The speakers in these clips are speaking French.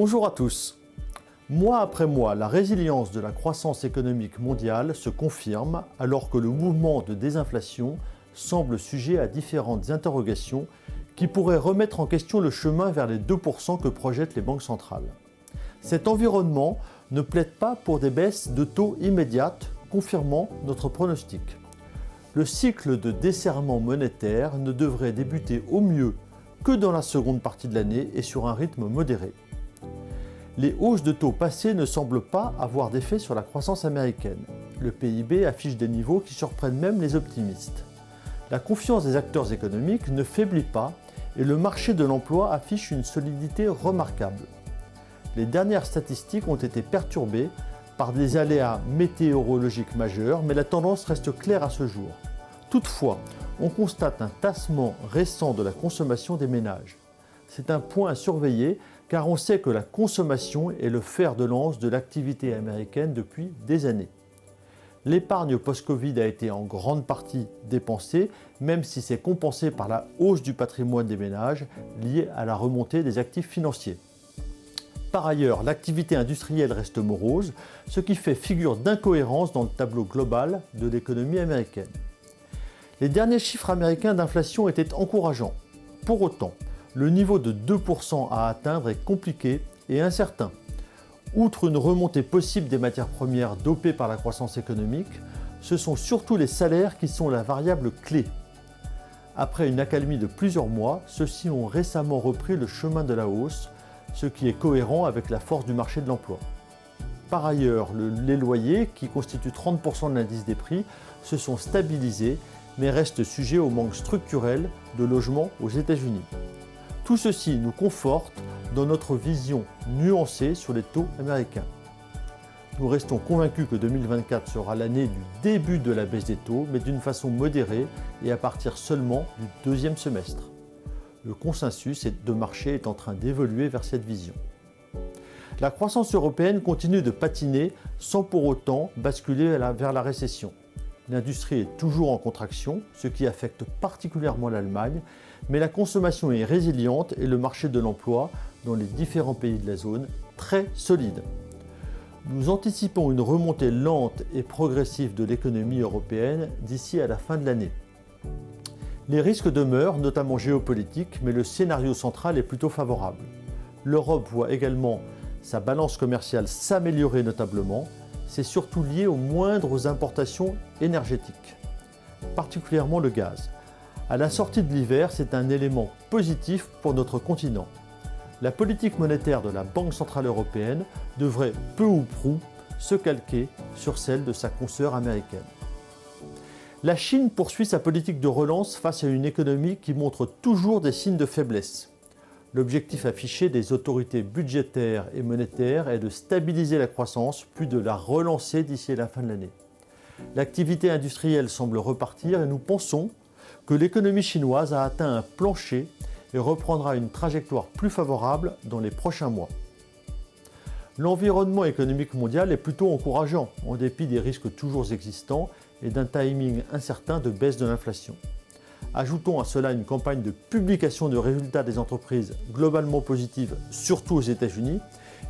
Bonjour à tous. Mois après mois, la résilience de la croissance économique mondiale se confirme alors que le mouvement de désinflation semble sujet à différentes interrogations qui pourraient remettre en question le chemin vers les 2% que projettent les banques centrales. Cet environnement ne plaide pas pour des baisses de taux immédiates, confirmant notre pronostic. Le cycle de desserrement monétaire ne devrait débuter au mieux que dans la seconde partie de l'année et sur un rythme modéré. Les hausses de taux passées ne semblent pas avoir d'effet sur la croissance américaine. Le PIB affiche des niveaux qui surprennent même les optimistes. La confiance des acteurs économiques ne faiblit pas et le marché de l'emploi affiche une solidité remarquable. Les dernières statistiques ont été perturbées par des aléas météorologiques majeurs, mais la tendance reste claire à ce jour. Toutefois, on constate un tassement récent de la consommation des ménages. C'est un point à surveiller car on sait que la consommation est le fer de lance de l'activité américaine depuis des années. L'épargne post-Covid a été en grande partie dépensée, même si c'est compensé par la hausse du patrimoine des ménages liée à la remontée des actifs financiers. Par ailleurs, l'activité industrielle reste morose, ce qui fait figure d'incohérence dans le tableau global de l'économie américaine. Les derniers chiffres américains d'inflation étaient encourageants. Pour autant, le niveau de 2% à atteindre est compliqué et incertain. Outre une remontée possible des matières premières dopées par la croissance économique, ce sont surtout les salaires qui sont la variable clé. Après une accalmie de plusieurs mois, ceux-ci ont récemment repris le chemin de la hausse, ce qui est cohérent avec la force du marché de l'emploi. Par ailleurs, les loyers, qui constituent 30% de l'indice des prix, se sont stabilisés, mais restent sujets au manque structurel de logements aux États-Unis. Tout ceci nous conforte dans notre vision nuancée sur les taux américains. Nous restons convaincus que 2024 sera l'année du début de la baisse des taux, mais d'une façon modérée et à partir seulement du deuxième semestre. Le consensus de marché est en train d'évoluer vers cette vision. La croissance européenne continue de patiner sans pour autant basculer vers la récession. L'industrie est toujours en contraction, ce qui affecte particulièrement l'Allemagne, mais la consommation est résiliente et le marché de l'emploi dans les différents pays de la zone très solide. Nous anticipons une remontée lente et progressive de l'économie européenne d'ici à la fin de l'année. Les risques demeurent, notamment géopolitiques, mais le scénario central est plutôt favorable. L'Europe voit également sa balance commerciale s'améliorer notablement. C'est surtout lié aux moindres importations énergétiques, particulièrement le gaz. À la sortie de l'hiver, c'est un élément positif pour notre continent. La politique monétaire de la Banque centrale européenne devrait peu ou prou se calquer sur celle de sa consoeur américaine. La Chine poursuit sa politique de relance face à une économie qui montre toujours des signes de faiblesse. L'objectif affiché des autorités budgétaires et monétaires est de stabiliser la croissance, puis de la relancer d'ici la fin de l'année. L'activité industrielle semble repartir et nous pensons que l'économie chinoise a atteint un plancher et reprendra une trajectoire plus favorable dans les prochains mois. L'environnement économique mondial est plutôt encourageant, en dépit des risques toujours existants et d'un timing incertain de baisse de l'inflation. Ajoutons à cela une campagne de publication de résultats des entreprises globalement positive, surtout aux États-Unis,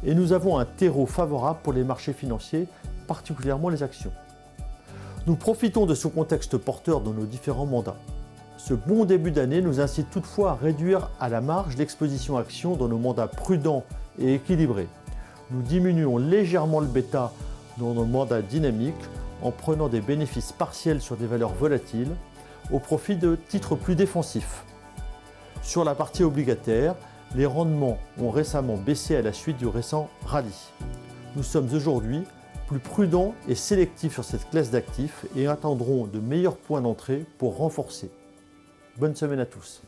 et nous avons un terreau favorable pour les marchés financiers, particulièrement les actions. Nous profitons de ce contexte porteur dans nos différents mandats. Ce bon début d'année nous incite toutefois à réduire à la marge l'exposition actions dans nos mandats prudents et équilibrés. Nous diminuons légèrement le bêta dans nos mandats dynamiques en prenant des bénéfices partiels sur des valeurs volatiles, au profit de titres plus défensifs. Sur la partie obligataire, les rendements ont récemment baissé à la suite du récent rallye. Nous sommes aujourd'hui plus prudents et sélectifs sur cette classe d'actifs et attendrons de meilleurs points d'entrée pour renforcer. Bonne semaine à tous.